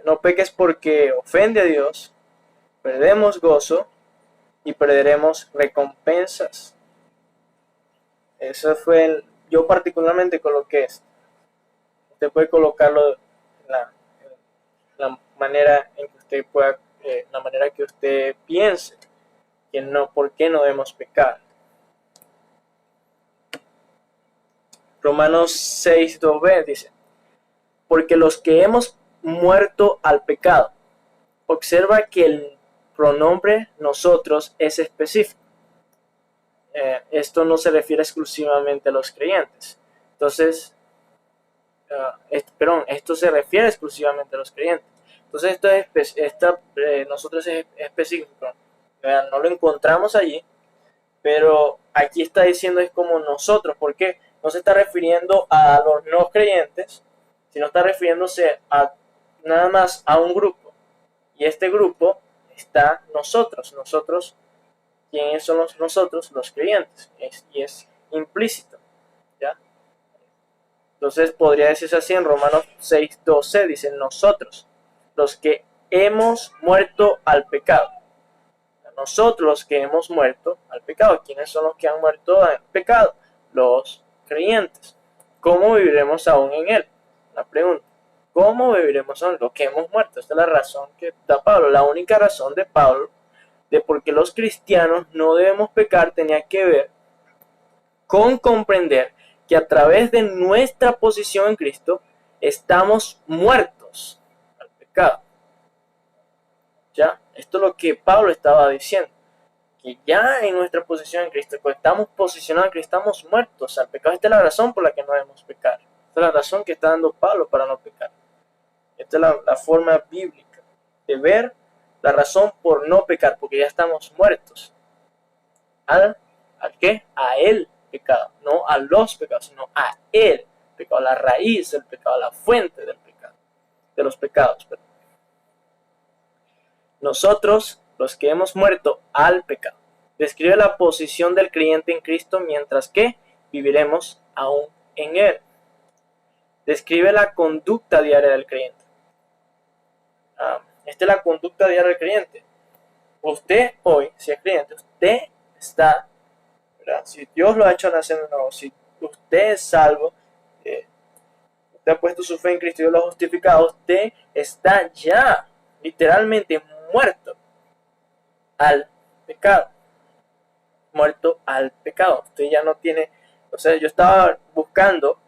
No peques porque ofende a Dios, perdemos gozo y perderemos recompensas. Eso fue yo particularmente coloqué esto. Usted puede colocarlo en la manera en que usted pueda, la manera que usted piense, que no, ¿por qué no debemos pecar? Romanos 6:2b dice, porque los que hemos muerto al pecado, observa que el pronombre nosotros es específico. Esto no se refiere exclusivamente a los creyentes. Entonces, esto se refiere exclusivamente a los creyentes. Entonces, nosotros es específico. No lo encontramos allí, pero aquí está diciendo es como nosotros, porque no se está refiriendo a los no creyentes, sino está refiriéndose a nada más a un grupo. Y este grupo está nosotros. ¿Quiénes son nosotros? Los creyentes. Y es implícito. ¿Ya? Entonces podría decirse así en Romanos 6:12, dice nosotros. los que hemos muerto al pecado. Nosotros los que hemos muerto al pecado. ¿Quiénes son los que han muerto al pecado? Los creyentes. ¿Cómo viviremos aún en él? La pregunta. ¿Cómo viviremos aún los que hemos muerto? Esta es la razón que da Pablo. La única razón de Pablo de por qué los cristianos no debemos pecar tenía que ver con comprender que a través de nuestra posición en Cristo estamos muertos al pecado. ¿Ya? Esto es lo que Pablo estaba diciendo. Que ya en nuestra posición en Cristo, cuando estamos posicionados en Cristo, estamos muertos al pecado. Esta es la razón por la que no debemos pecar. Esta es la razón que está dando Pablo para no pecar. Esta es la forma bíblica de ver la razón por no pecar, porque ya estamos muertos. ¿Al qué? A el pecado. No a los pecados, sino a el pecado, a la raíz del pecado, a la fuente del pecado, de los pecados. Perdón. Nosotros, los que hemos muerto al pecado. Describe la posición del creyente en Cristo mientras que viviremos aún en él. Describe la conducta diaria del creyente. Esta es la conducta diaria del creyente. Usted hoy, si es creyente, usted está, ¿verdad? Si Dios lo ha hecho nacer de nuevo, si usted es salvo, usted ha puesto su fe en Cristo y Dios lo ha justificado, usted está ya literalmente muerto al pecado. Muerto al pecado. Usted ya no tiene, o sea, yo estaba buscando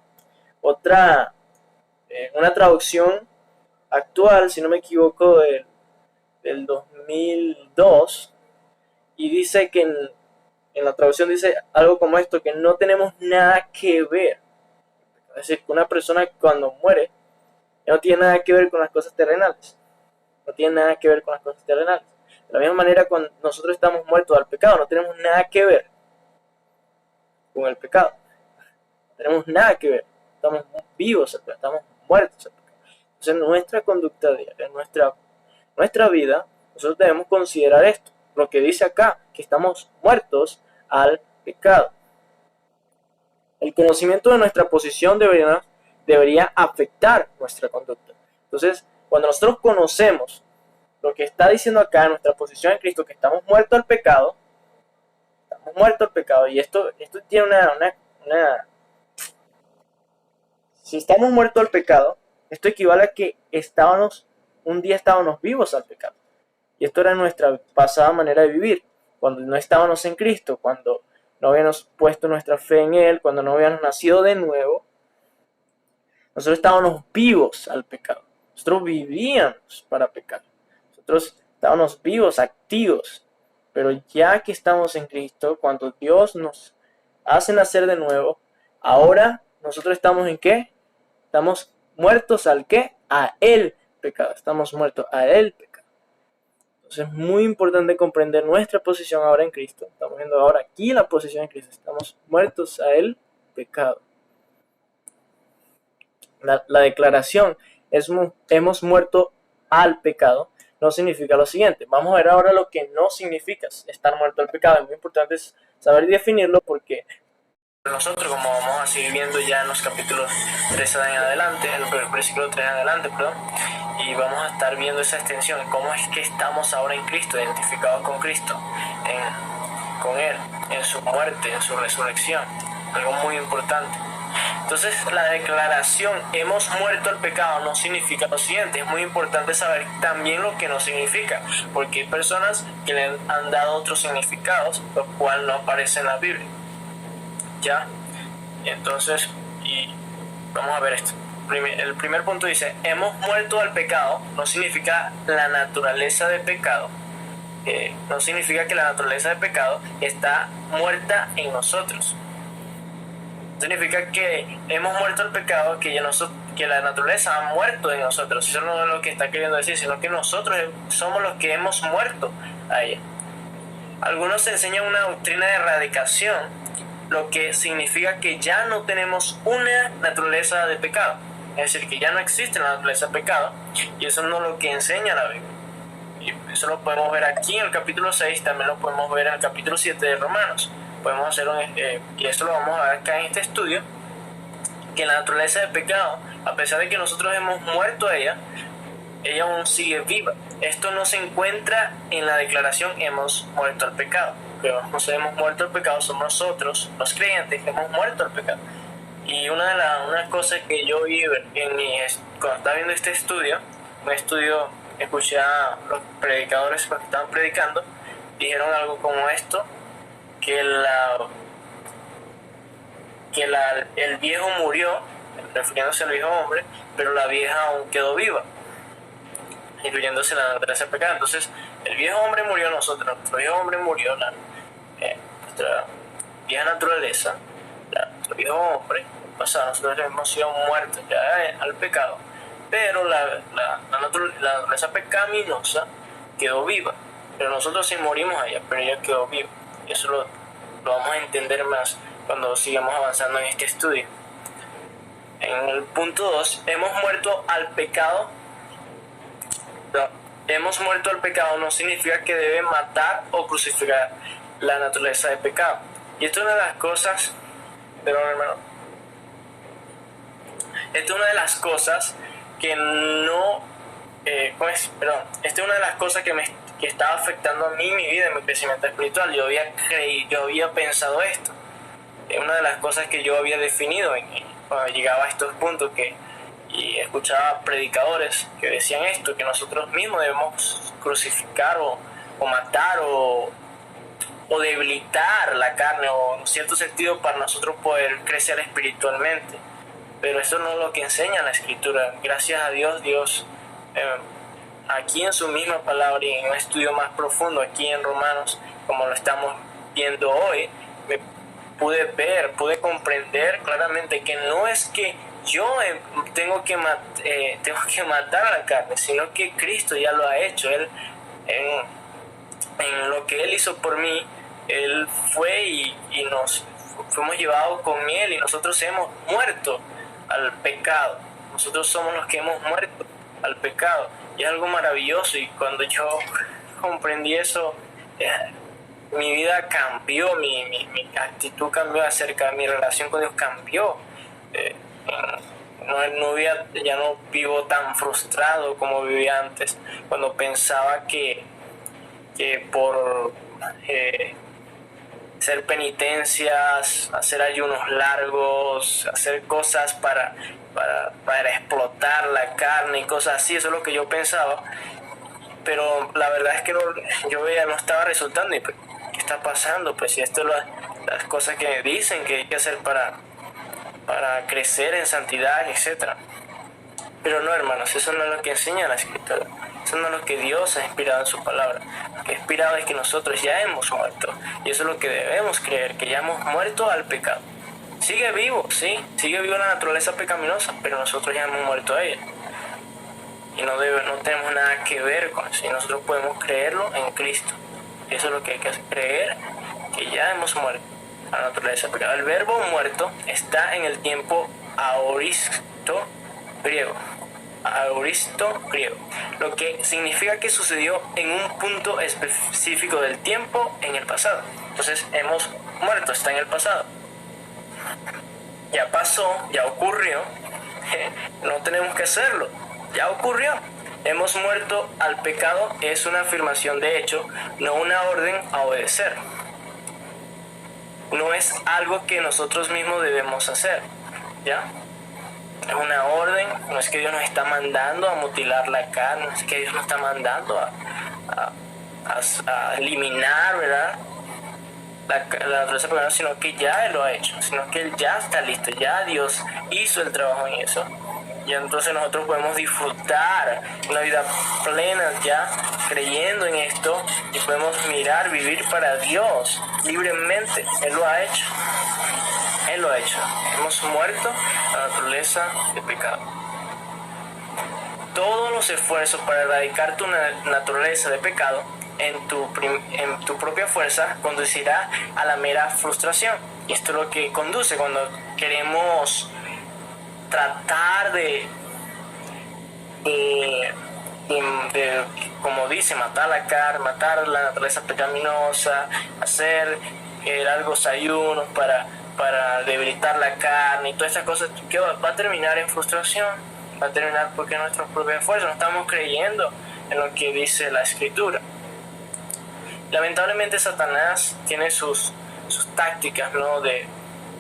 una traducción actual, si no me equivoco, del 2002, y dice que en la traducción dice algo como esto, que no tenemos nada que ver. Es decir, que una persona cuando muere ya no tiene nada que ver con las cosas terrenales. No tiene nada que ver con las cosas terrenales. De la misma manera, cuando nosotros estamos muertos al pecado, no tenemos nada que ver con el pecado. No tenemos nada que ver. Estamos vivos, estamos muertos al pecado. Entonces, nuestra conducta diaria, nuestra vida, nosotros debemos considerar esto. Lo que dice acá, que estamos muertos al pecado. El conocimiento de nuestra posición debería afectar nuestra conducta. Entonces, cuando nosotros conocemos lo que está diciendo acá en nuestra posición en Cristo, que estamos muertos al pecado, y esto tiene si estamos muertos al pecado, esto equivale a que un día estábamos vivos al pecado. Y esto era nuestra pasada manera de vivir, cuando no estábamos en Cristo, cuando no habíamos puesto nuestra fe en Él, cuando no habíamos nacido de nuevo, nosotros estábamos vivos al pecado. Nosotros vivíamos para pecar. Nosotros estábamos vivos, activos. Pero ya que estamos en Cristo, cuando Dios nos hace nacer de nuevo, ahora nosotros estamos ¿en qué? Estamos muertos ¿al qué? A el pecado. Estamos muertos a el pecado. Entonces es muy importante comprender nuestra posición ahora en Cristo. Estamos viendo ahora aquí la posición en Cristo. Estamos muertos a el pecado. La declaración hemos muerto al pecado no significa lo siguiente. Vamos a ver ahora lo que no significa estar muerto al pecado. Es muy importante saber definirlo porque nosotros, como vamos a seguir viendo ya en los capítulos 3 en adelante, en el versículo 3 en adelante, perdón, y vamos a estar viendo esa extensión, cómo es que estamos ahora en Cristo, identificados con Cristo, con Él, en su muerte, en su resurrección, algo muy importante. Entonces, la declaración hemos muerto al pecado no significa lo siguiente. Es muy importante saber también lo que no significa, porque hay personas que le han dado otros significados, los cuales no aparecen en la Biblia. ¿Ya? Entonces, vamos a ver esto. El primer punto dice, hemos muerto al pecado, no significa la naturaleza de pecado. No significa que la naturaleza de pecado está muerta en nosotros. Significa que hemos muerto al pecado, que la naturaleza ha muerto en nosotros. Eso no es lo que está queriendo decir, sino que nosotros somos los que hemos muerto a ella. Algunos enseñan una doctrina de erradicación, lo que significa que ya no tenemos una naturaleza de pecado. Es decir, que ya no existe la naturaleza de pecado, y eso no es lo que enseña la Biblia. Y eso lo podemos ver aquí en el capítulo 6, también lo podemos ver en el capítulo 7 de Romanos. Podemos hacer y esto lo vamos a ver acá en este estudio, que la naturaleza del pecado, a pesar de que nosotros hemos muerto a ella, ella aún sigue viva. Esto no se encuentra en la declaración hemos muerto al pecado. Pero no hemos muerto al pecado, somos nosotros, los creyentes, que hemos muerto al pecado. Y una de las cosas que yo vi cuando estaba viendo este estudio, escuché a los predicadores que estaban predicando, dijeron algo como esto, que el viejo murió, refiriéndose al viejo hombre, pero la vieja aún quedó viva, incluyéndose la naturaleza del pecado. Entonces, el viejo hombre murió, nuestro viejo hombre murió, nuestra vieja naturaleza, nuestro viejo hombre pasado, nosotros hemos sido muertos ya al pecado, pero la naturaleza pecaminosa quedó viva, pero nosotros sí morimos allá, pero ella quedó viva. Y eso lo vamos a entender más cuando sigamos avanzando en este estudio. En el punto 2, hemos muerto al pecado. Hemos muerto al pecado no significa que debe matar o crucificar la naturaleza de pecado. Y esto es una de las cosas, esta es una de las cosas que esta es una de las cosas que estaba afectando a mí, mi vida, mi crecimiento espiritual. Yo había pensado esto. Es una de las cosas que yo había definido cuando llegaba a estos puntos y escuchaba predicadores que decían esto, que nosotros mismos debemos crucificar o matar o debilitar la carne, o en cierto sentido, para nosotros poder crecer espiritualmente. Pero eso no es lo que enseña la Escritura. Gracias a Dios, aquí en su misma palabra y en un estudio más profundo, aquí en Romanos, como lo estamos viendo hoy, pude comprender claramente que no es que yo tengo que matar a la carne, sino que Cristo ya lo ha hecho. Él, en lo que Él hizo por mí, Él fue y nos fuimos llevados con Él, y nosotros hemos muerto al pecado. Nosotros somos los que hemos muerto al pecado, y es algo maravilloso. Y cuando yo comprendí eso, mi vida cambió, mi actitud cambió acerca de mi relación con Dios, cambió. Ya no vivo tan frustrado como vivía antes, cuando pensaba que por hacer penitencias, hacer ayunos largos, hacer cosas para explotar la carne y cosas así, eso es lo que yo pensaba. Pero la verdad es que yo ya no estaba resultando. ¿Y qué está pasando? Pues si esto es las cosas que dicen que hay que hacer para crecer en santidad, etc. Pero no, hermanos, eso no es lo que enseña la Escritura. Eso no es lo que Dios ha inspirado en su palabra. Lo que ha inspirado es que nosotros ya hemos muerto. Y eso es lo que debemos creer, que ya hemos muerto al pecado. Sigue vivo, sí, sigue vivo la naturaleza pecaminosa, pero nosotros ya hemos muerto a ella. Y no tenemos nada que ver con eso. Y nosotros podemos creerlo en Cristo. Y eso es lo que hay que hacer, creer que ya hemos muerto a la naturaleza pecado. El verbo muerto está en el tiempo aoristo griego. Lo que significa que sucedió en un punto específico del tiempo en el pasado. Entonces, hemos muerto, está en el pasado. Ya pasó, ya ocurrió. No tenemos que hacerlo. Ya ocurrió. Hemos muerto al pecado es una afirmación de hecho, no una orden a obedecer. No es algo que nosotros mismos debemos hacer, ¿ya? Es una orden, no es que Dios nos está mandando a mutilar la carne, no es que Dios nos está mandando a eliminar, ¿verdad?, la naturaleza pecaminosa, sino que ya Él lo ha hecho, sino que Él ya está listo, ya Dios hizo el trabajo en eso. Y entonces nosotros podemos disfrutar una vida plena ya creyendo en esto, y podemos vivir para Dios libremente. Él lo ha hecho. Él lo ha hecho. Hemos muerto a la naturaleza de pecado. Todos los esfuerzos para erradicar tu naturaleza de pecado en tu propia fuerza conducirá a la mera frustración. Y esto es lo que conduce cuando queremos tratar de como dice, matar la carne, matar la naturaleza pecaminosa, hacer largos ayunos para debilitar la carne y todas esas cosas, que va a terminar en frustración. va a terminar porque nuestros propios esfuerzos, no estamos creyendo en lo que dice la Escritura. Lamentablemente Satanás tiene sus tácticas, ¿no? De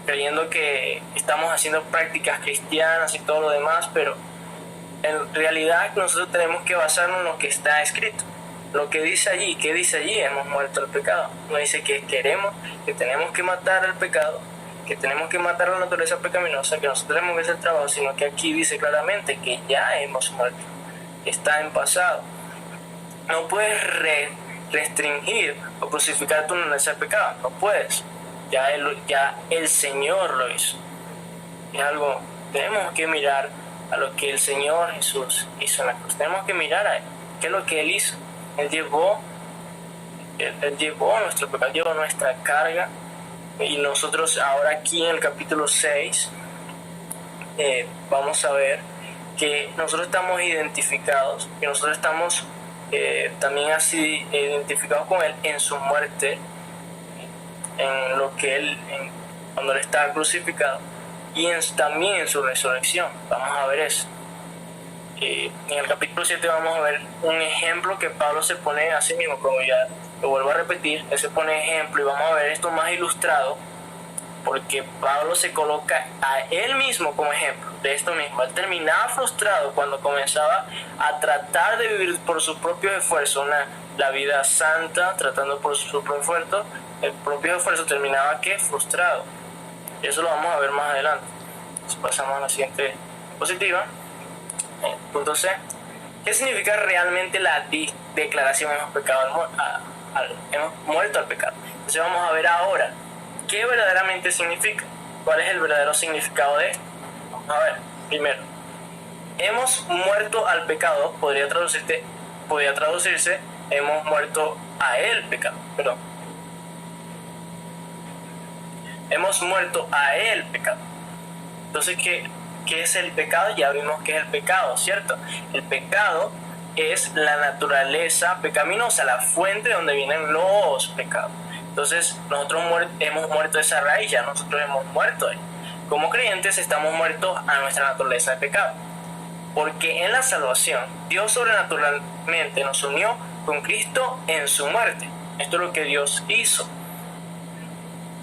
creyendo que estamos haciendo prácticas cristianas y todo lo demás, pero en realidad nosotros tenemos que basarnos en lo que está escrito. Lo que dice allí, ¿qué dice allí? Hemos muerto al pecado. No dice que tenemos que matar al pecado, que tenemos que matar a la naturaleza pecaminosa, que nosotros tenemos que hacer el trabajo, sino que aquí dice claramente que ya hemos muerto, está en pasado. No puedes restringir o crucificar tu naturaleza de pecado, no puedes. Ya el Señor lo hizo. Es algo, tenemos que mirar a lo que el Señor Jesús hizo en la cruz. Tenemos que mirar a Él, qué es lo que Él hizo. Él llevó nuestro pecado, llevó nuestra carga. Y nosotros ahora aquí en el capítulo 6 vamos a ver que nosotros estamos identificados, que nosotros estamos también así identificados con Él en su muerte, en lo que Él, cuando Él estaba crucificado, y también en su resurrección. Vamos a ver eso. En el capítulo 7 vamos a ver un ejemplo que Pablo se pone a sí mismo, como ya lo vuelvo a repetir, él se pone ejemplo, y vamos a ver esto más ilustrado, porque Pablo se coloca a él mismo como ejemplo de esto mismo. Él terminaba frustrado cuando comenzaba a tratar de vivir por sus propios esfuerzos la vida santa, tratando por su propio esfuerzo. El propio esfuerzo terminaba frustrado. Y eso lo vamos a ver más adelante. Entonces pasamos a la siguiente diapositiva. Punto C. ¿Qué significa realmente la declaración hemos muerto al pecado? Entonces vamos a ver ahora qué verdaderamente significa. ¿Cuál es el verdadero significado de esto? Vamos a ver. Primero, hemos muerto al pecado. Podría traducirse hemos muerto a el pecado. Perdón. Hemos muerto a el pecado. Entonces, ¿qué es el pecado? Ya vimos qué es el pecado, ¿cierto? El pecado es la naturaleza pecaminosa, la fuente de donde vienen los pecados. Entonces, nosotros hemos muerto esa raíz, ya nosotros hemos muerto ahí. Como creyentes estamos muertos a nuestra naturaleza de pecado. Porque en la salvación, Dios sobrenaturalmente nos unió con Cristo en su muerte. Esto es lo que Dios hizo.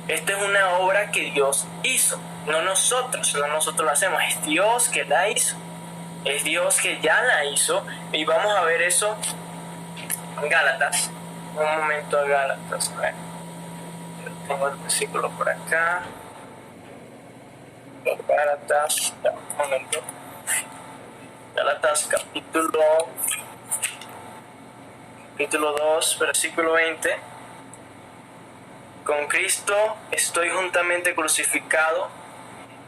Esta es una obra que Dios hizo, no nosotros lo hacemos, es Dios que la hizo, es Dios que ya la hizo, y vamos a ver eso en Gálatas. Un momento, Gálatas, a ver. Tengo el versículo por acá. Gálatas, un momento. Gálatas capítulo 2, versículo 20. Con Cristo estoy juntamente crucificado,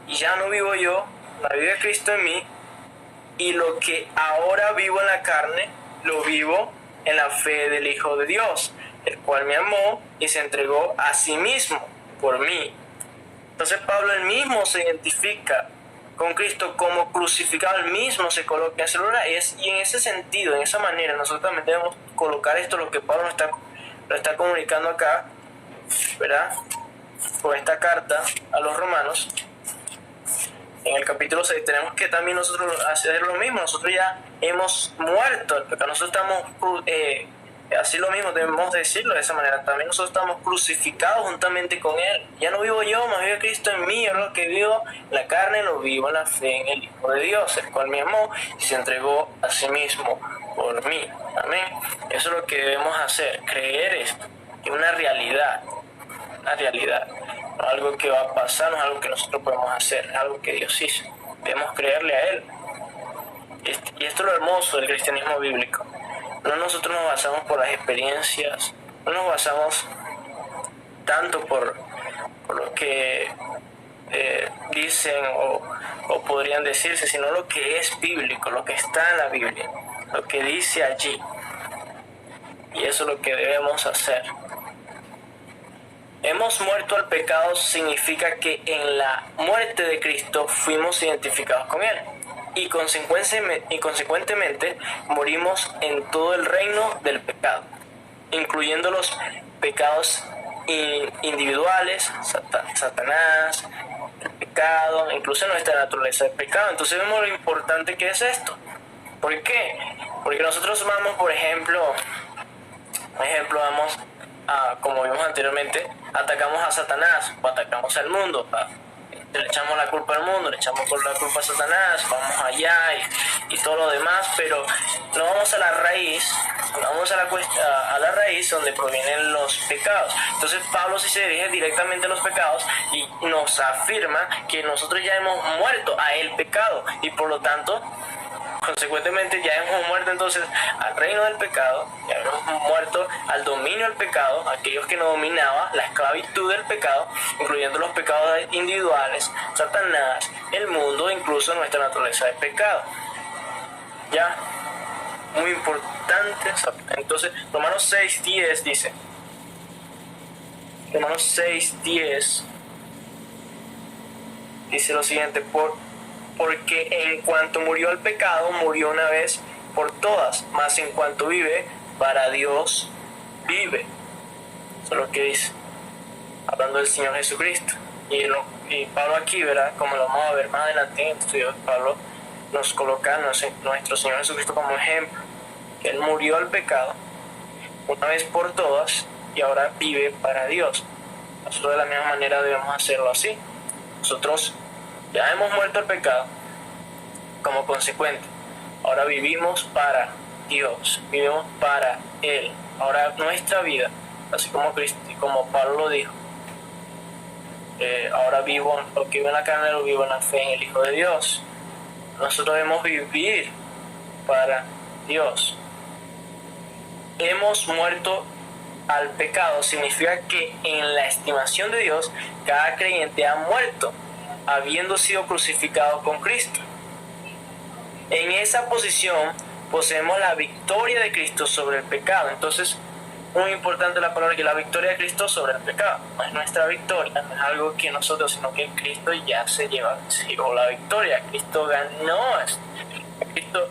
y ya no vivo yo, la vida de Cristo en mí, y lo que ahora vivo en la carne, lo vivo en la fe del Hijo de Dios, el cual me amó y se entregó a sí mismo por mí. Entonces Pablo él mismo se identifica con Cristo como crucificado, él mismo se coloca en ese lugar, y en ese sentido, en esa manera, nosotros también debemos colocar esto, lo que Pablo lo está comunicando acá, ¿verdad? Con esta carta a los romanos. En el capítulo 6 tenemos que también nosotros hacer lo mismo. Nosotros ya hemos muerto al pecado. Nosotros estamos así lo mismo, debemos decirlo de esa manera. También nosotros estamos crucificados juntamente con Él. Ya no vivo yo, más vive Cristo en mí. Yo lo que vivo en la carne lo vivo en la fe en el Hijo de Dios, el cual me amó y se entregó a sí mismo por mí. Amén. Eso es lo que debemos hacer, creer esto, que es una realidad, no algo que va a pasar, no es algo que nosotros podemos hacer, es algo que Dios hizo. Debemos creerle a Él. Y esto es lo hermoso del cristianismo bíblico. No nosotros nos basamos por las experiencias, no nos basamos tanto por lo que dicen o podrían decirse, sino lo que es bíblico, lo que está en la Biblia, lo que dice allí. Y eso es lo que debemos hacer. Hemos muerto al pecado significa que en la muerte de Cristo fuimos identificados con Él. Y consecuentemente morimos en todo el reino del pecado, incluyendo los pecados individuales, Satanás, el pecado, incluso nuestra naturaleza de pecado. Entonces vemos lo importante que es esto. ¿Por qué? Porque nosotros vamos, por ejemplo, vamos a, como vimos anteriormente, atacamos a Satanás o atacamos al mundo. Le echamos la culpa al mundo, le echamos la culpa a Satanás, vamos allá y todo lo demás, pero no vamos a la raíz, vamos a la raíz donde provienen los pecados. Entonces Pablo sí se dirige directamente a los pecados y nos afirma que nosotros ya hemos muerto a el pecado y por lo tanto, consecuentemente ya hemos muerto entonces al reino del pecado, ya hemos muerto al dominio del pecado, aquellos que nos dominaba, la esclavitud del pecado, incluyendo los pecados individuales, Satanás, el mundo, incluso nuestra naturaleza de pecado. Ya, muy importante. Entonces, Romanos 6:10 dice, Romanos 6:10 dice lo siguiente, porque en cuanto murió el pecado, murió una vez por todas, mas en cuanto vive, para Dios vive. Eso es lo que dice, hablando del Señor Jesucristo. Y Pablo aquí, ¿verdad? Como lo vamos a ver más adelante en el estudio, Pablo nos coloca a nuestro Señor Jesucristo como ejemplo, que Él murió al pecado una vez por todas y ahora vive para Dios. Nosotros de la misma manera debemos hacerlo así. Nosotros ya hemos muerto al pecado como consecuente. Ahora vivimos para Dios, vivimos para Él. Ahora nuestra vida, así como Cristo, como Pablo lo dijo, ahora vivo, lo que vivo en la carne lo vivo en la fe en el Hijo de Dios. Nosotros debemos vivir para Dios. Hemos muerto al pecado significa que en la estimación de Dios cada creyente ha muerto, habiendo sido crucificado con Cristo. En esa posición poseemos la victoria de Cristo sobre el pecado. Entonces, muy importante la palabra, que la victoria de Cristo sobre el pecado no es nuestra victoria, no es algo que nosotros, sino que Cristo ya se llevó la victoria. Cristo ganó Cristo.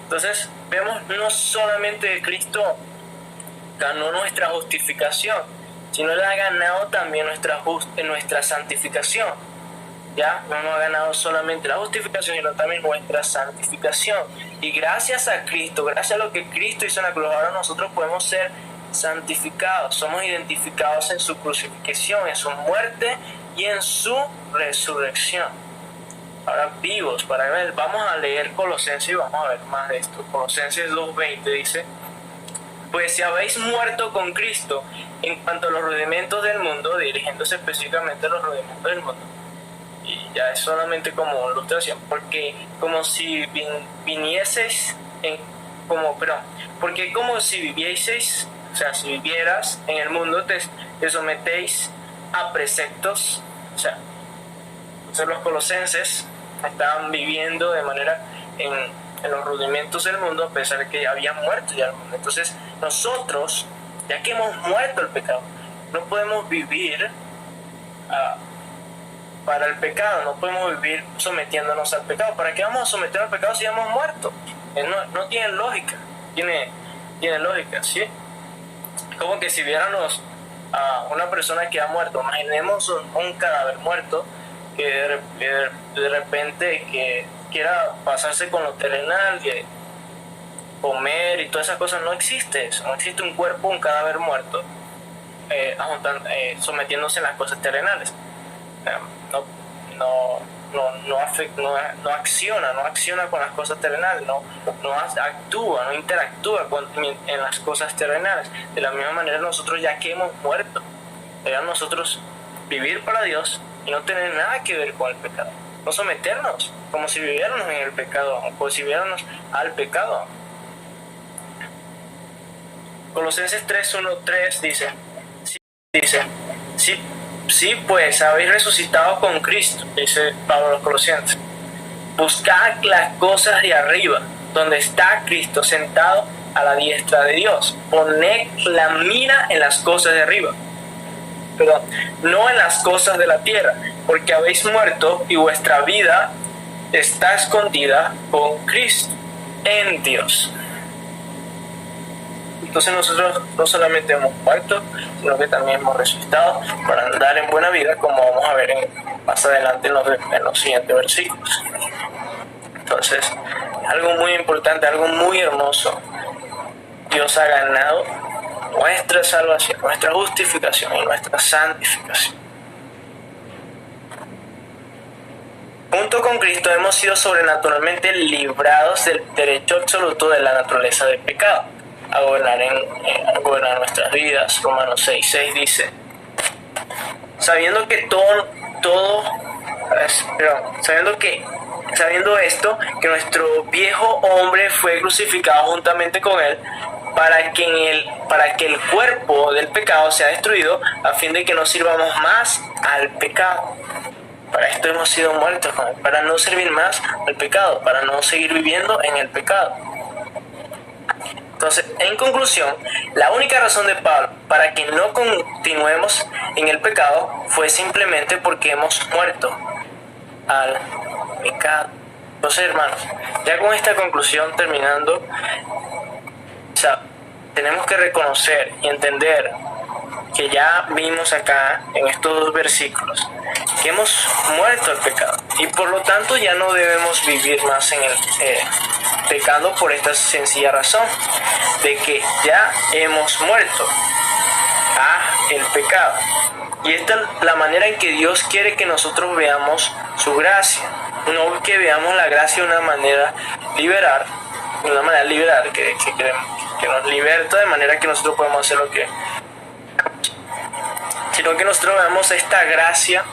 Entonces vemos no solamente que Cristo ganó nuestra justificación, sino Él ha ganado también nuestra santificación. Ya no nos ha ganado solamente la justificación, sino también nuestra santificación. Y gracias a Cristo, gracias a lo que Cristo hizo en la cruz, ahora nosotros podemos ser santificados, somos identificados en su crucifixión, en su muerte y en su resurrección. Ahora vivos para ver, vamos a leer Colosenses y vamos a ver más de esto. Colosenses 2:20 dice: pues si habéis muerto con Cristo en cuanto a los rudimentos del mundo, dirigiéndose específicamente a los rudimentos del mundo, y ya es solamente como ilustración, porque como si vinieseis porque como si vivieseis, o sea, si vivieras en el mundo, te sometéis a preceptos. O sea, entonces los colosenses estaban viviendo de manera en los rudimentos del mundo, a pesar de que ya habían muerto ya el mundo. Entonces nosotros, ya que hemos muerto el pecado, no podemos vivir para el pecado, no podemos vivir sometiéndonos al pecado. ¿Para qué vamos a someter al pecado si ya hemos muerto? No tiene lógica, tiene lógica, ¿sí? Como que si viéramos a una persona que ha muerto, imaginemos un cadáver muerto que de repente que quiera pasarse con lo terrenal, que comer y todas esas cosas. No existe eso, no existe un cuerpo, un cadáver muerto sometiéndose a las cosas terrenales. No acciona con las cosas terrenales, no interactúa en las cosas terrenales. De la misma manera nosotros, ya que hemos muerto, debemos nosotros vivir para Dios y no tener nada que ver con el pecado, no someternos como si viviéramos en el pecado, como si viviéramos al pecado. Colosenses 3:1-3 dice, sí, pues habéis resucitado con Cristo, dice Pablo a los Colosenses. Buscad las cosas de arriba, donde está Cristo sentado a la diestra de Dios. Poned la mira en las cosas de arriba, no en las cosas de la tierra, porque habéis muerto y vuestra vida está escondida con Cristo en Dios. Entonces nosotros no solamente hemos muerto, sino que también hemos resucitado para andar en buena vida, como vamos a ver más adelante en los siguientes versículos. Entonces, algo muy importante, algo muy hermoso. Dios ha ganado nuestra salvación, nuestra justificación y nuestra santificación. Junto con Cristo hemos sido sobrenaturalmente librados del derecho absoluto de la naturaleza del pecado a gobernar nuestras vidas. Romanos 6:6 dice: sabiendo esto, que nuestro viejo hombre fue crucificado juntamente con él, para que el cuerpo del pecado sea destruido, a fin de que no sirvamos más al pecado. Para esto hemos sido muertos, para no servir más al pecado, para no seguir viviendo en el pecado. Entonces, en conclusión, la única razón de Pablo para que no continuemos en el pecado fue simplemente porque hemos muerto al pecado. Entonces, hermanos, ya con esta conclusión terminando, tenemos que reconocer y entender que ya vimos acá en estos dos versículos que hemos muerto al pecado y por lo tanto ya no debemos vivir más en el pecado por esta sencilla razón de que ya hemos muerto a el pecado. Y esta es la manera en que Dios quiere que nosotros veamos su gracia, no que veamos la gracia de una manera liberal, que nos liberta de manera que nosotros podemos hacer lo que, sino que nosotros veamos esta gracia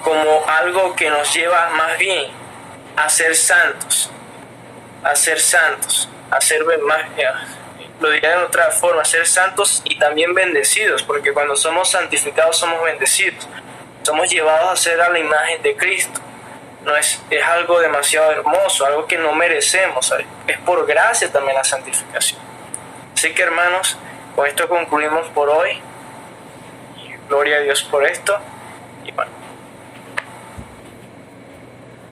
como algo que nos lleva más bien a ser santos, lo diría de otra forma, ser santos y también bendecidos, porque cuando somos santificados somos bendecidos, somos llevados a ser a la imagen de Cristo. No es algo demasiado hermoso, algo que no merecemos, ¿sabes? Es por gracia también la santificación. Así que, hermanos, con esto concluimos por hoy. Gloria a Dios por esto. Y bueno,